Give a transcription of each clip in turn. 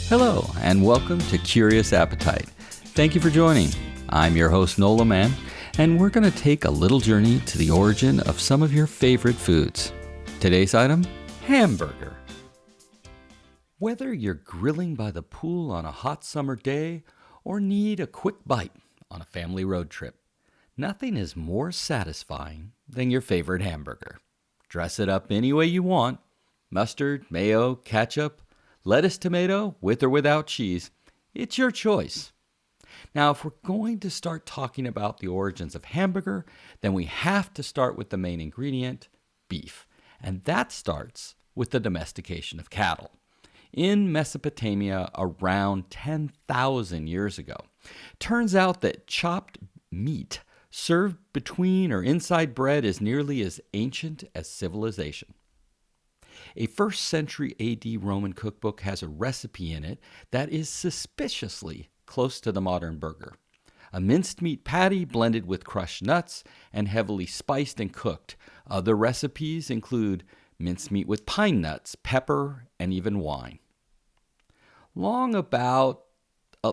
Hello, and welcome to Curious Appetite. Thank you for joining. I'm your host, Nola Mann, and we're going to take a little journey to the origin of some of your favorite foods. Today's item, hamburger. Whether you're grilling by the pool on a hot summer day or need a quick bite on a family road trip, nothing is more satisfying than your favorite hamburger. Dress it up any way you want: mustard, mayo, ketchup, lettuce, tomato, with or without cheese. It's your choice. Now, if we're going to start talking about the origins of hamburger, then we have to start with the main ingredient, beef. And that starts with the domestication of cattle in Mesopotamia around 10,000 years ago. Turns out that chopped meat served between or inside bread is nearly as ancient as civilization. A 1st century AD Roman cookbook has a recipe in it that is suspiciously close to the modern burger. A minced meat patty blended with crushed nuts and heavily spiced and cooked. Other recipes include minced meat with pine nuts, pepper, and even wine. Long about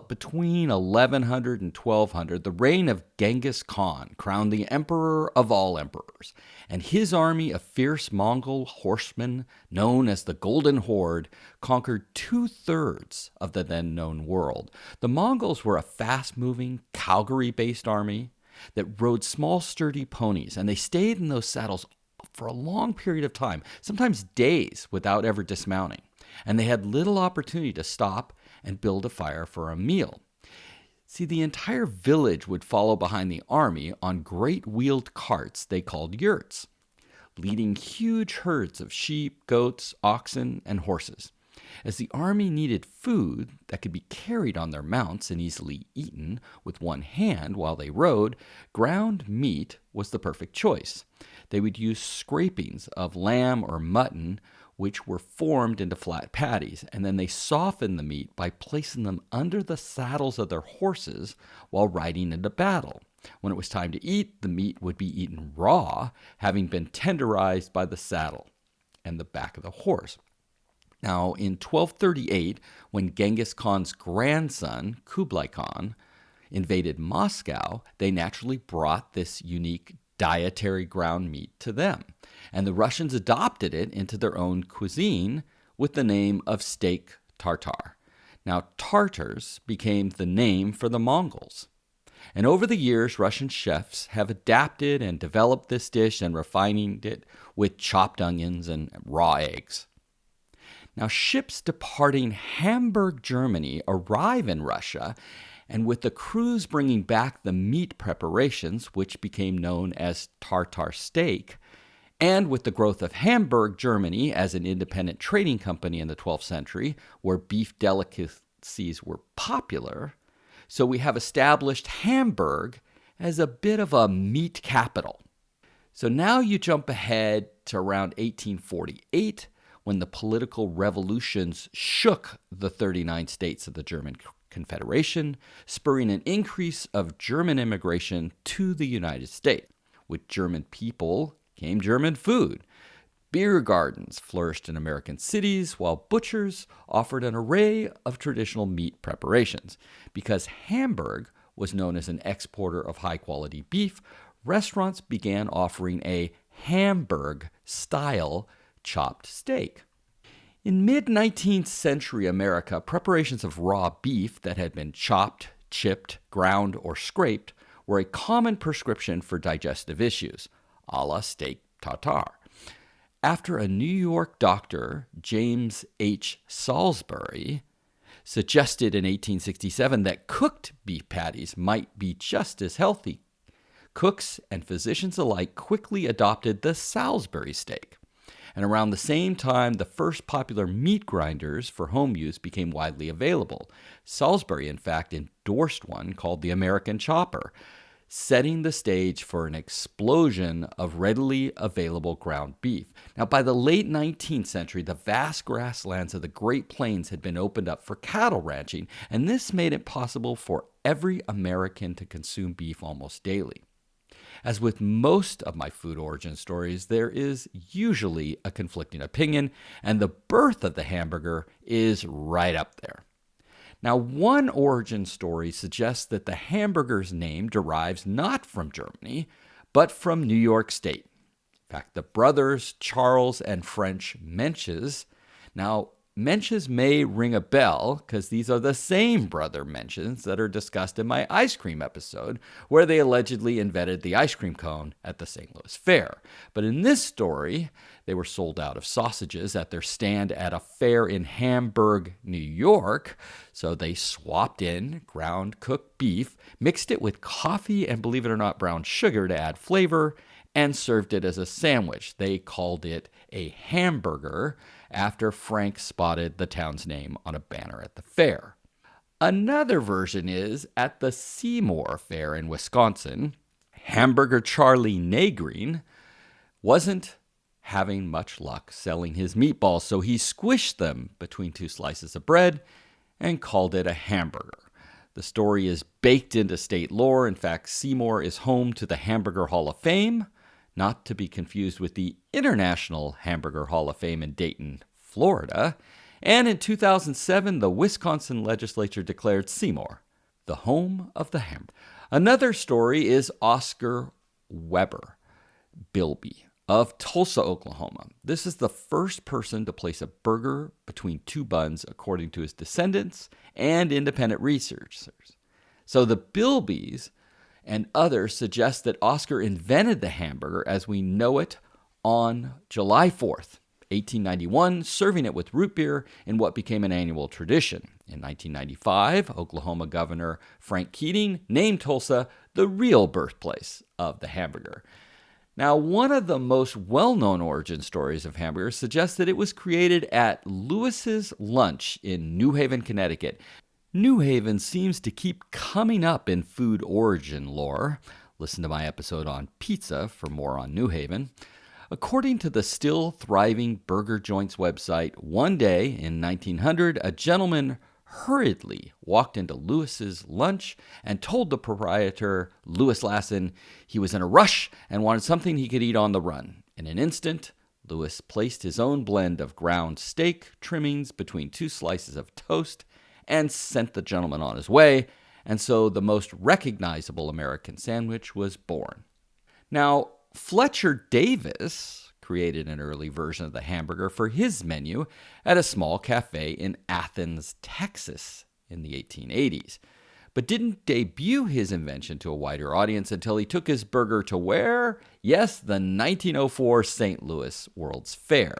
between 1100 and 1200, the reign of Genghis Khan crowned the emperor of all emperors, and his army of fierce Mongol horsemen, known as the Golden Horde, conquered 2/3 of the then known world. The Mongols were a fast-moving, cavalry-based army that rode small, sturdy ponies, and they stayed in those saddles for a long period of time, sometimes days, without ever dismounting. And they had little opportunity to stop and build a fire for a meal. See, the entire village would follow behind the army on great wheeled carts they called yurts, leading huge herds of sheep, goats, oxen, and horses. As the army needed food that could be carried on their mounts and easily eaten with one hand while they rode, ground meat was the perfect choice. They would use scrapings of lamb or mutton, which were formed into flat patties, and then they softened the meat by placing them under the saddles of their horses while riding into battle. When it was time to eat, the meat would be eaten raw, having been tenderized by the saddle and the back of the horse. Now, in 1238, when Genghis Khan's grandson, Kublai Khan, invaded Moscow, they naturally brought this unique dietary ground meat to them, and the Russians adopted it into their own cuisine with the name of steak tartare. Now, Tartars became the name for the Mongols. And over the years, Russian chefs have adapted and developed this dish and refining it with chopped onions and raw eggs. Now, ships departing Hamburg, Germany, arrive in Russia, and with the crews bringing back the meat preparations, which became known as tartare steak, and with the growth of Hamburg, Germany, as an independent trading company in the 12th century, where beef delicacies were popular, so we have established Hamburg as a bit of a meat capital. So now you jump ahead to around 1848, when the political revolutions shook the 39 states of the German Confederation, spurring an increase of German immigration to the United States. With German people came German food. Beer gardens flourished in American cities, while butchers offered an array of traditional meat preparations. Because Hamburg was known as an exporter of high-quality beef, restaurants began offering a Hamburg-style chopped steak. In mid-19th century America, preparations of raw beef that had been chopped, chipped, ground, or scraped were a common prescription for digestive issues, a la steak tartare. After a New York doctor, James H. Salisbury, suggested in 1867 that cooked beef patties might be just as healthy, cooks and physicians alike quickly adopted the Salisbury steak. And around the same time, the first popular meat grinders for home use became widely available. Salisbury, in fact, endorsed one called the American Chopper, setting the stage for an explosion of readily available ground beef. Now, by the late 19th century, the vast grasslands of the Great Plains had been opened up for cattle ranching, and this made it possible for every American to consume beef almost daily. As with most of my food origin stories, there is usually a conflicting opinion, and the birth of the hamburger is right up there. Now, one origin story suggests that the Hamburgers name derives not from Germany, but from New York State. In fact, the brothers Charles and French Menches. Now, Menches may ring a bell because these are the same brother Menches that are discussed in my ice cream episode, where they allegedly invented the ice cream cone at the St. Louis Fair. But in this story, they were sold out of sausages at their stand at a fair in Hamburg, New York. So they swapped in ground cooked beef, mixed it with coffee and, believe it or not, brown sugar to add flavor, and served it as a sandwich. They called it a Hamburger after Frank spotted the town's name on a banner at the fair. Another version is at the Seymour Fair in Wisconsin, Hamburger Charlie Nagreen wasn't having much luck selling his meatballs, so he squished them between two slices of bread and called it a hamburger. The story is baked into state lore. In fact, Seymour is home to the Hamburger Hall of Fame, not to be confused with the International Hamburger Hall of Fame in Dayton, Florida. And in 2007, the Wisconsin legislature declared Seymour the home of the hamburger. Another story is Oscar Weber Bilby of Tulsa, Oklahoma. This is the first person to place a burger between two buns, according to his descendants and independent researchers. So the Bilbys and others suggest that Oscar invented the hamburger as we know it on July 4th, 1891, serving it with root beer in what became an annual tradition. In 1995, Oklahoma Governor Frank Keating named Tulsa the real birthplace of the hamburger. Now, one of the most well-known origin stories of hamburgers suggests that it was created at Lewis's Lunch in New Haven, Connecticut. New Haven seems to keep coming up in food origin lore. Listen to my episode on pizza for more on New Haven. According to the still thriving Burger Joint's website, one day in 1900, a gentleman hurriedly walked into Lewis's Lunch and told the proprietor, Lewis Lassen, he was in a rush and wanted something he could eat on the run. In an instant, Lewis placed his own blend of ground steak trimmings between two slices of toast and sent the gentleman on his way, and so the most recognizable American sandwich was born. Now, Fletcher Davis created an early version of the hamburger for his menu at a small cafe in Athens, Texas in the 1880s, but didn't debut his invention to a wider audience until he took his burger to where? Yes, the 1904 St. Louis World's Fair.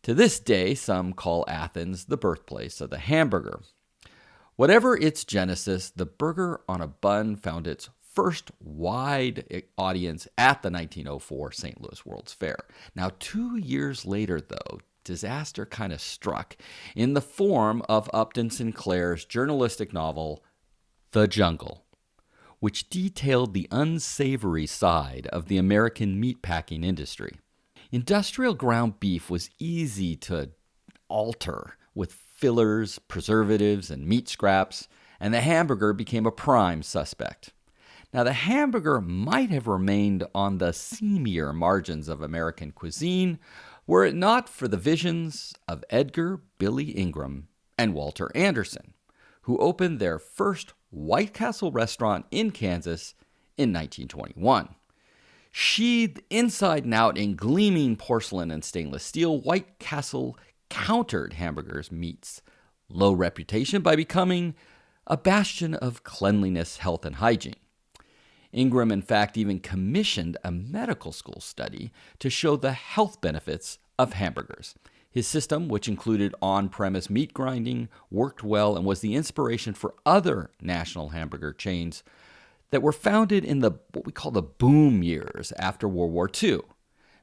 To this day, some call Athens the birthplace of the hamburger. Whatever its genesis, the burger on a bun found its first wide audience at the 1904 St. Louis World's Fair. Now, 2 years later, though, disaster kind of struck in the form of Upton Sinclair's journalistic novel, The Jungle, which detailed the unsavory side of the American meatpacking industry. Industrial ground beef was easy to alter with fillers, preservatives, and meat scraps, and the hamburger became a prime suspect. Now, the hamburger might have remained on the seamier margins of American cuisine were it not for the visions of Edgar Billy Ingram and Walter Anderson, who opened their first White Castle restaurant in Kansas in 1921. Sheathed inside and out in gleaming porcelain and stainless steel, White Castle countered Hamburger's meat's low reputation by becoming a bastion of cleanliness, health, and hygiene. Ingram, in fact, even commissioned a medical school study to show the health benefits of hamburgers. His system, which included on-premise meat grinding, worked well and was the inspiration for other national hamburger chains that were founded in what we call the boom years after World War II.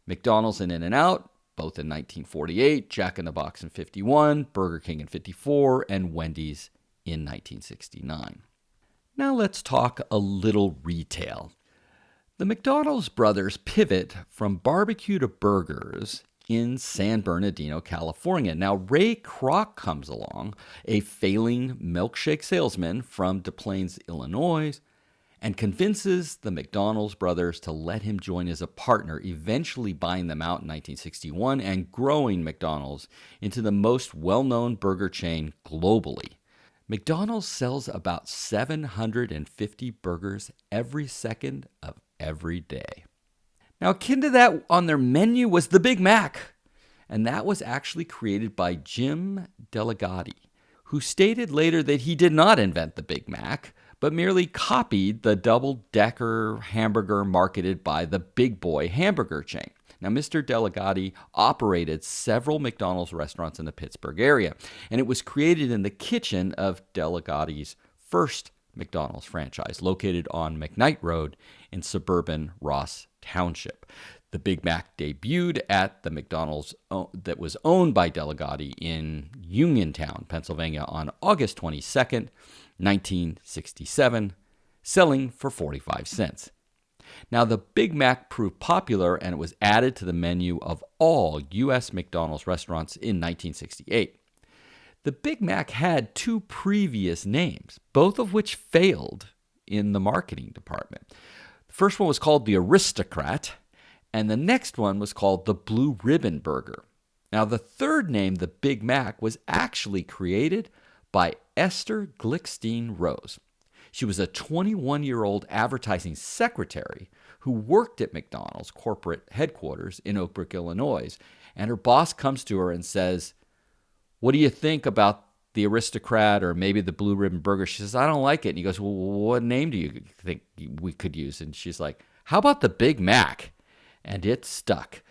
McDonald's and In-N-Out, both in 1948, Jack in the Box in 51, Burger King in 54, and Wendy's in 1969. Now let's talk a little retail. The McDonald's brothers pivot from barbecue to burgers in San Bernardino, California. Now, Ray Kroc comes along, a failing milkshake salesman from Des Plaines, Illinois, and convinces the McDonald's brothers to let him join as a partner, eventually buying them out in 1961 and growing McDonald's into the most well-known burger chain globally. McDonald's sells about 750 burgers every second of every day. Now, akin to that on their menu was the Big Mac, and that was actually created by Jim Delegati, who stated later that he did not invent the Big Mac, but merely copied the double-decker hamburger marketed by the Big Boy hamburger chain. Now, Mr. Delegati operated several McDonald's restaurants in the Pittsburgh area, and it was created in the kitchen of Delegati's first McDonald's franchise, located on McKnight Road in suburban Ross Township. The Big Mac debuted at the McDonald's that was owned by Delegati in Uniontown, Pennsylvania on August 22nd, 1967, selling for 45 cents. Now, the Big Mac proved popular, and it was added to the menu of all U.S. McDonald's restaurants in 1968. The Big Mac had two previous names, both of which failed in the marketing department. The first one was called the Aristocrat, and the next one was called the Blue Ribbon Burger. Now, the third name, the Big Mac, was actually created by Esther Glickstein Rose. She was a 21-year-old advertising secretary who worked at McDonald's corporate headquarters in Oak Brook, Illinois, and her boss comes to her and says, "What do you think about the Aristocrat or maybe the Blue Ribbon Burger?" She says, "I don't like it." And he goes, "Well, what name do you think we could use?" And she's like, "How about the Big Mac?" And it stuck.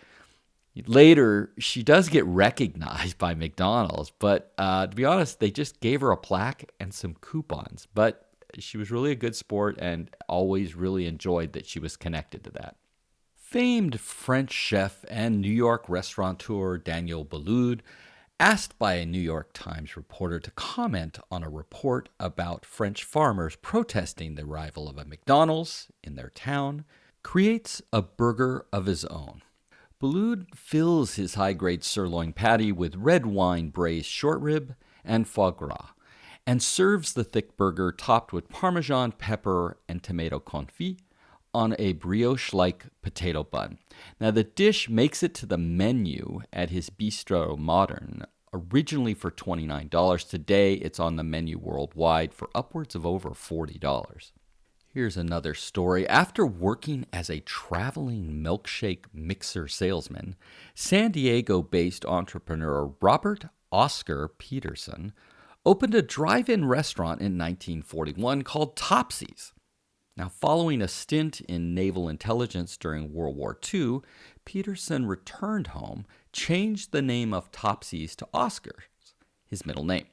Later, she does get recognized by McDonald's, but to be honest, they just gave her a plaque and some coupons. But she was really a good sport and always really enjoyed that she was connected to that. Famed French chef and New York restaurateur Daniel Boulud, asked by a New York Times reporter to comment on a report about French farmers protesting the arrival of a McDonald's in their town, creates a burger of his own. Boulud fills his high-grade sirloin patty with red wine braised short rib and foie gras, and serves the thick burger topped with Parmesan, pepper, and tomato confit on a brioche-like potato bun. Now, the dish makes it to the menu at his Bistro Modern, originally for $29. Today, it's on the menu worldwide for upwards of over $40. Here's another story. After working as a traveling milkshake mixer salesman, San Diego-based entrepreneur Robert Oscar Peterson opened a drive-in restaurant in 1941 called Topsy's. Now, following a stint in naval intelligence during World War II, Peterson returned home, changed the name of Topsy's to Oscar, his middle name,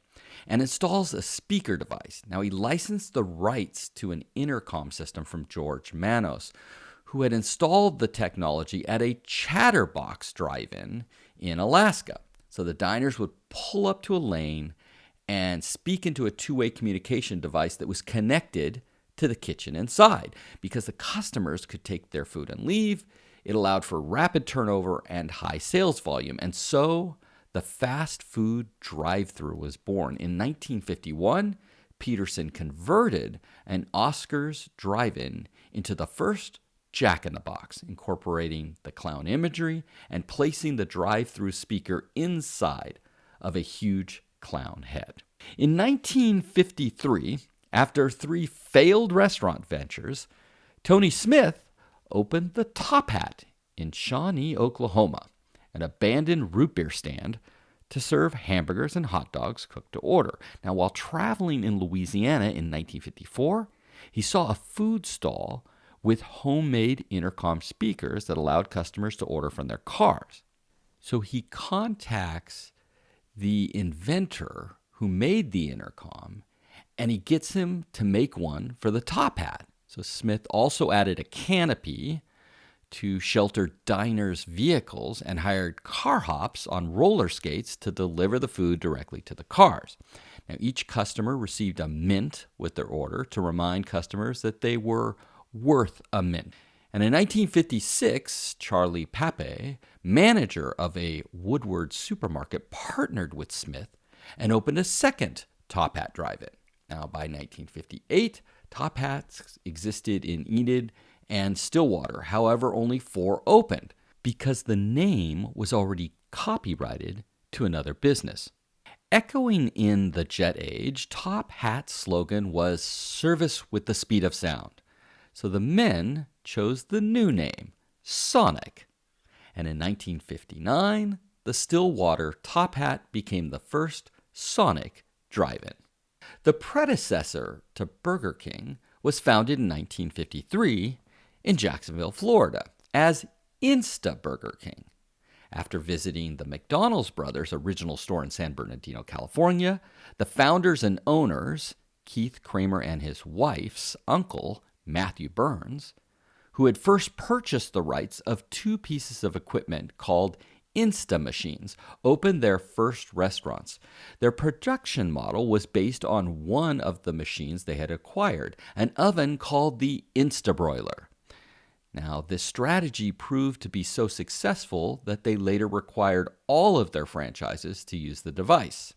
and installs a speaker device. Now, he licensed the rights to an intercom system from George Manos, who had installed the technology at a Chatterbox drive-in in Alaska. So the diners would pull up to a lane and speak into a two-way communication device that was connected to the kitchen inside. Because the customers could take their food and leave, it allowed for rapid turnover and high sales volume. And so the fast food drive-thru was born. In 1951, Peterson converted an Oscar's drive-in into the first Jack-in-the-Box, incorporating the clown imagery and placing the drive-thru speaker inside of a huge clown head. In 1953, after 3 failed restaurant ventures, Tony Smith opened the Top Hat in Shawnee, Oklahoma, an abandoned root beer stand to serve hamburgers and hot dogs cooked to order. Now, while traveling in Louisiana in 1954, he saw a food stall with homemade intercom speakers that allowed customers to order from their cars. So he contacts the inventor who made the intercom, and he gets him to make one for the Top Hat. So Smith also added a canopy to shelter diners' vehicles and hired car hops on roller skates to deliver the food directly to the cars. Now, each customer received a mint with their order to remind customers that they were worth a mint. And in 1956, Charlie Pape, manager of a Woodward supermarket, partnered with Smith and opened a second Top Hat drive-in. Now, by 1958, Top Hats existed in Enid and Stillwater. However, only 4 opened because the name was already copyrighted to another business. Echoing in the jet age, Top Hat's slogan was "Service with the speed of sound." So the men chose the new name, Sonic. And in 1959, the Stillwater Top Hat became the first Sonic drive-in. The predecessor to Burger King was founded in 1953 in Jacksonville, Florida, as Insta Burger King. After visiting the McDonald's brothers' original store in San Bernardino, California, the founders and owners, Keith Kramer and his wife's uncle, Matthew Burns, who had first purchased the rights of two pieces of equipment called Insta machines, opened their first restaurants. Their production model was based on one of the machines they had acquired, an oven called the Insta Broiler. Now, this strategy proved to be so successful that they later required all of their franchises to use the device.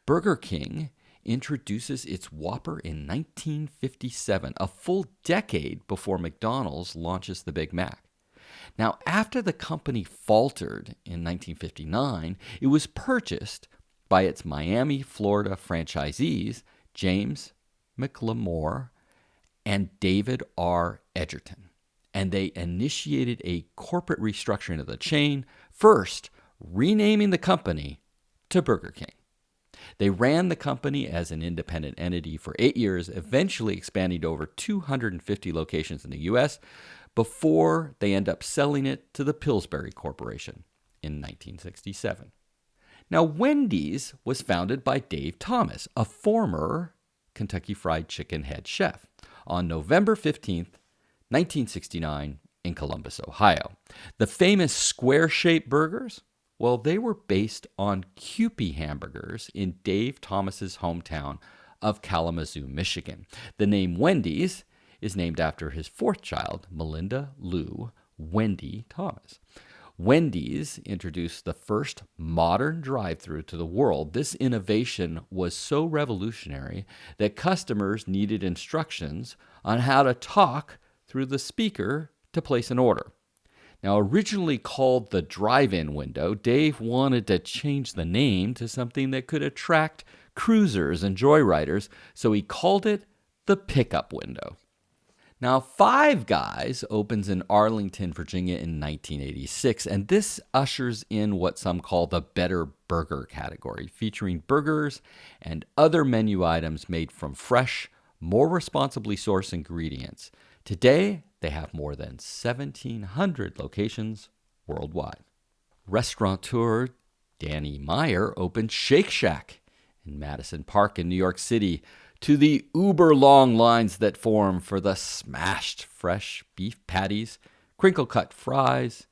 Burger King introduces its Whopper in 1957, a full decade before McDonald's launches the Big Mac. Now, after the company faltered in 1959, it was purchased by its Miami, Florida franchisees, James McLemore and David R. Edgerton. And they initiated a corporate restructuring of the chain, first renaming the company to Burger King. They ran the company as an independent entity for 8 years, eventually expanding to over 250 locations in the U.S., before they end up selling it to the Pillsbury Corporation in 1967. Now, Wendy's was founded by Dave Thomas, a former Kentucky Fried Chicken head chef, on November 15th, 1969, in Columbus, Ohio. The famous square-shaped burgers, well, they were based on Kewpie hamburgers in Dave Thomas's hometown of Kalamazoo, Michigan. The name Wendy's is named after his fourth child, Melinda Lou Wendy Thomas. Wendy's introduced the first modern drive-thru to the world. This innovation was so revolutionary that customers needed instructions on how to talk through the speaker to place an order. Now, originally called the drive-in window, Dave wanted to change the name to something that could attract cruisers and joyriders, so he called it the pickup window. Now, Five Guys opens in Arlington, Virginia in 1986, and this ushers in what some call the better burger category, featuring burgers and other menu items made from fresh, more responsibly sourced ingredients. Today, they have more than 1,700 locations worldwide. Restaurateur Danny Meyer opened Shake Shack in Madison Park in New York City, to the uber-long lines that form for the smashed fresh beef patties, crinkle-cut fries,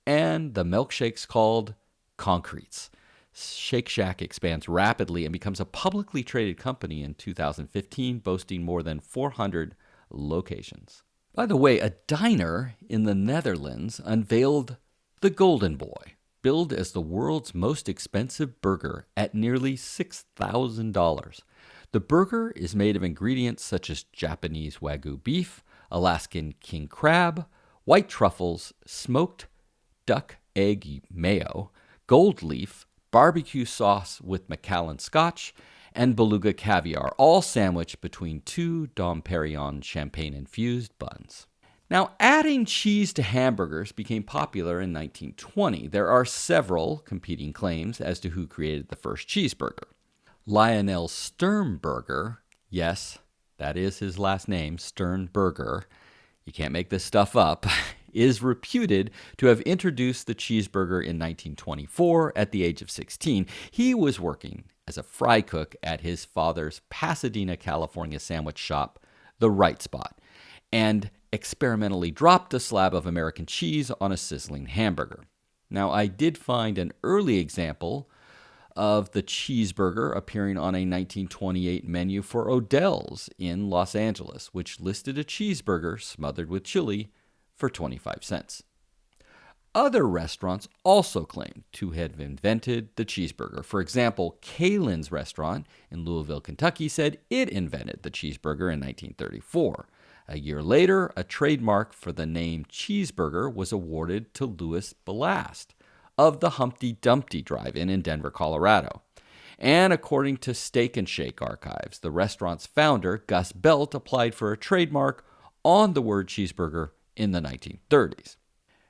and the milkshakes called concretes. Shake Shack expands rapidly and becomes a publicly traded company in 2015, boasting more than 400 locations. By the way, a diner in the Netherlands unveiled the Golden Boy, billed as the world's most expensive burger at nearly $6,000. The burger is made of ingredients such as Japanese Wagyu beef, Alaskan king crab, white truffles, smoked duck egg mayo, gold leaf, barbecue sauce with Macallan Scotch, and beluga caviar, all sandwiched between two Dom Perignon champagne-infused buns. Now, adding cheese to hamburgers became popular in 1920. There are several competing claims as to who created the first cheeseburger. Lionel Sternberger, yes, that is his last name, Sternberger, you can't make this stuff up, is reputed to have introduced the cheeseburger in 1924 at the age of 16. He was working as a fry cook at his father's Pasadena, California sandwich shop, The Right Spot, and experimentally dropped a slab of American cheese on a sizzling hamburger. Now, I did find an early example of the cheeseburger appearing on a 1928 menu for Odell's in Los Angeles, which listed a cheeseburger smothered with chili for 25 cents. Other restaurants also claimed to have invented the cheeseburger. For example, Kalen's restaurant in Louisville, Kentucky said it invented the cheeseburger in 1934. A year later, a trademark for the name cheeseburger was awarded to Louis Belast of the Humpty Dumpty Drive-In in Denver, Colorado. And according to Steak and Shake archives, the restaurant's founder, Gus Belt, applied for a trademark on the word cheeseburger in the 1930s.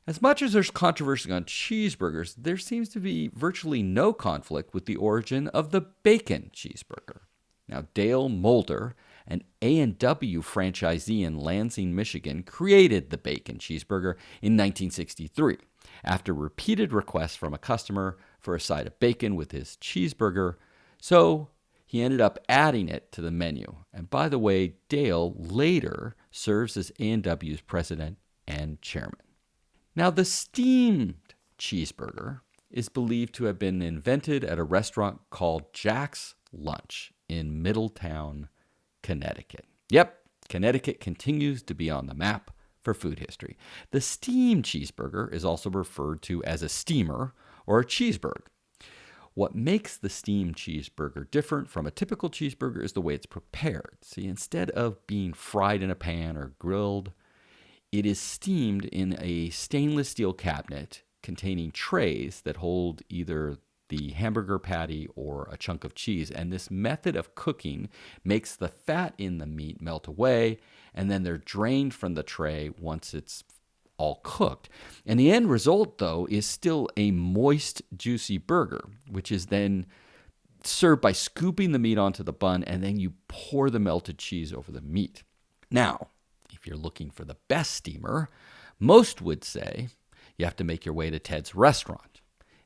As much as there's controversy on cheeseburgers, there seems to be virtually no conflict with the origin of the bacon cheeseburger. Now, Dale Mulder, an A&W franchisee in Lansing, Michigan, created the bacon cheeseburger in 1963 after repeated requests from a customer for a side of bacon with his cheeseburger, so he ended up adding it to the menu. And by the way, Dale later serves as A&W's president and chairman. Now, the steamed cheeseburger is believed to have been invented at a restaurant called Jack's Lunch in Middletown, Connecticut. Yep, Connecticut continues to be on the map for food history. The steamed cheeseburger is also referred to as a steamer or a cheeseburger. What makes the steamed cheeseburger different from a typical cheeseburger is the way it's prepared. See, instead of being fried in a pan or grilled, it is steamed in a stainless steel cabinet containing trays that hold either the hamburger patty or a chunk of cheese. And this method of cooking makes the fat in the meat melt away, and then they're drained from the tray once it's all cooked. And the end result, though, is still a moist, juicy burger, which is then served by scooping the meat onto the bun, and then you pour the melted cheese over the meat. Now, if you're looking for the best steamer, most would say you have to make your way to Ted's Restaurant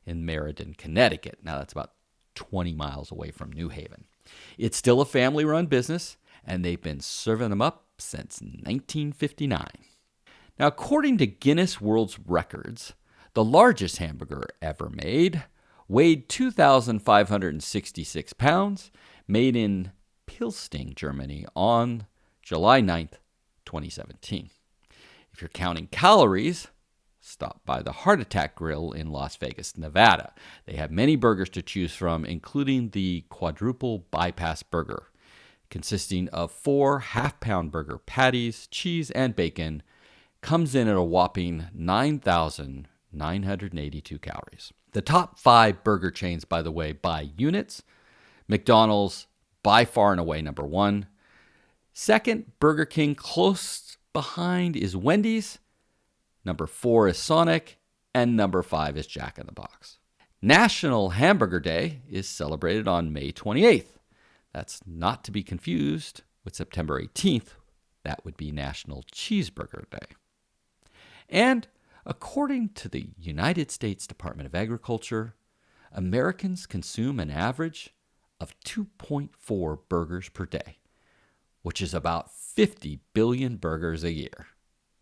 in Meriden, Connecticut. Now, that's about 20 miles away from New Haven. It's still a family-run business, and they've been serving them up since 1959. Now, according to Guinness World Records, the largest hamburger ever made weighed 2,566 pounds, made in Pilsting, Germany on July 9th, 2017. If you're counting calories, stop by the Heart Attack Grill in Las Vegas, Nevada. They have many burgers to choose from, including the quadruple bypass burger, consisting of 4 half-pound burger patties, cheese, and bacon. Comes in at a whopping 9,982 calories. The top 5 burger chains, by the way, by units. McDonald's, by far and away, number 1. Second, Burger King. Close behind is Wendy's. Number 4 is Sonic. And number 5 is Jack in the Box. National Hamburger Day is celebrated on May 28th. That's not to be confused with September 18th. That would be National Cheeseburger Day. And according to the United States Department of Agriculture, Americans consume an average of 2.4 burgers per day, which is about 50 billion burgers a year.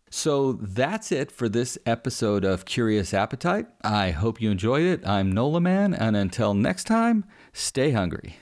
So that's it for this episode of Curious Appetite. I hope you enjoyed it. I'm Nola Man, and until next time, stay hungry.